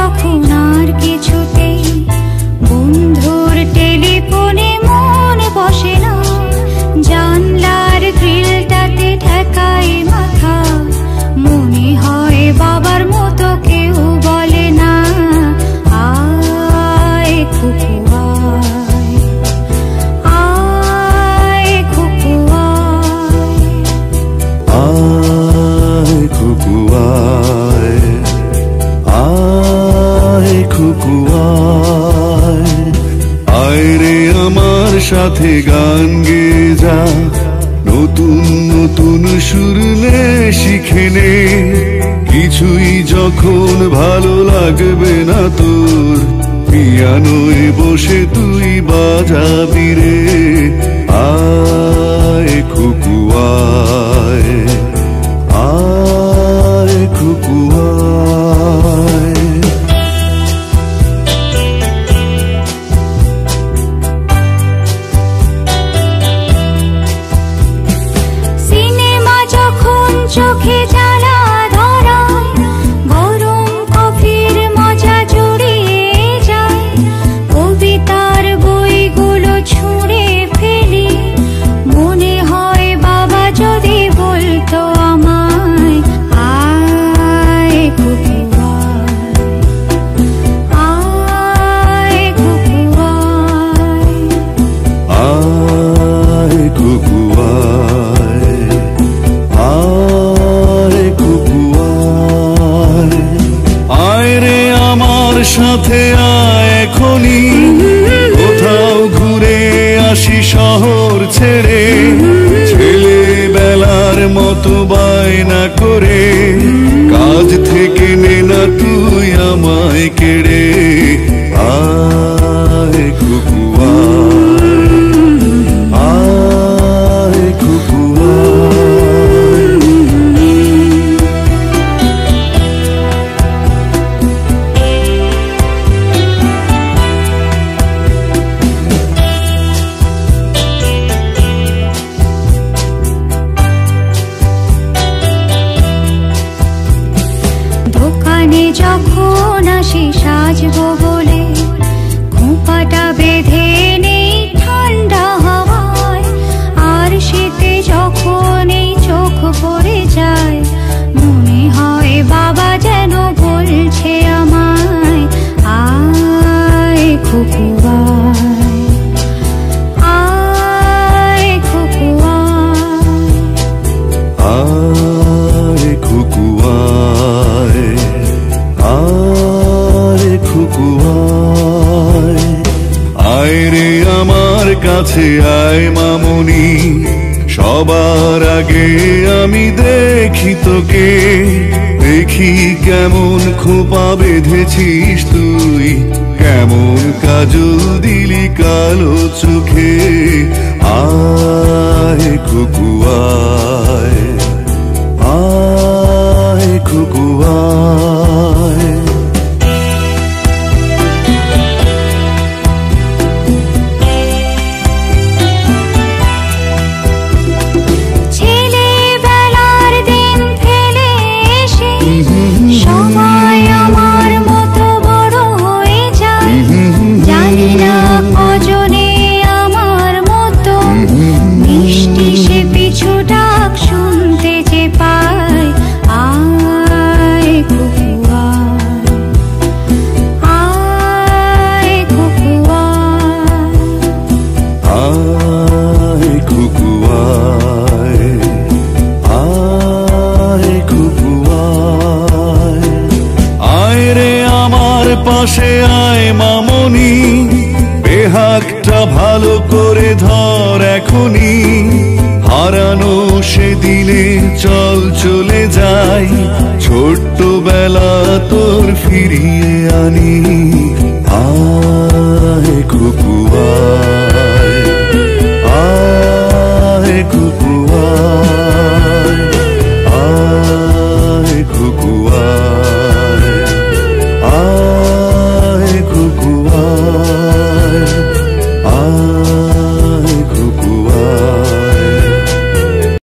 তখন আর কিছুতেই বন্ধুর টেলিফোনে মন বসে না, জানলার গ্রিলটাতে ঠেকায় মাথা, মনে হয় বাবার মতো কেউ বলে না, আয় খুকু আয়, আয় খুকু আয় খুকু আয়, আয় খুকু আয়, আয় রে আমার সাথে গান গেয়ে যা, নতুন নতুন সুর নে শিখে নে, কিছুই যখন ভালো লাগবে না তোর, পিয়ানোয় বসে তুই বাজাবি রে, আয় খুকু আয়, আয় খুকু আয়। সিনেমা যখন চোখে জ্বালা ধরায়, গরম কফির মজা জুড়িয়ে যায়, কবিতার বইগুলো ছুঁড়ে ফেলি, মনে হয় বাবা যদি বলতো আমায়, আয় খুকু আয়, আয় খুকু আয়, আয় খুকু আয়, আয় খুকু আয়, আয় রে আমার সাথে আয় এখনি, কোথাও ঘুরে আসি শহর ছেড়ে, ছেলেবেলার মতো বায়না করে, কাজ থেকে নে না তুই আমায় কেড়ে, আয় খুকু আয়, আয় খুকু আয়। দোকানে যখন আসি সাজবো বলে, খোঁপাটা বেঁধে নেই ঠান্ডা হাওয়ায়, আর শীতে যখন এই চোখ পড়ে যায়, মনে হয় বাবা যেন বলছে আমায়, আয় খুকু আয়, আয় খুকু আয়, আয় খুকু আয়, আয় খুকু আয়, আয় রে আমার কাছে আয় মামনি, সবার আগে আমি দেখি তোকে, দেখি কেমন খোপা বেঁধেছিস তুই, কেমন কাজল দিলি কালো চোখে, আয় খুকু আয়, আয় খুকু আয়। ছেলেবেলার দিন ফেলে এসে সবাই আমার মতো বড় হয়ে যায়, জানি না কজনে আমার মতো মিষ্টি সে পিছু ডাক শুনতে যে পায়, আয় খুকু আয়, আয় খুকু আয়, আয় খুকু আয়, আয় খুকু আয়, আয় রে আমার পাশে আয় মামনি, বেহাগটা ভালো করে ধর এখনি, হারানো সে দিলে চল চলে যাই, ছোট্টবেলা তোর ফিরিয়ে আনি, আয় খুকু আয়।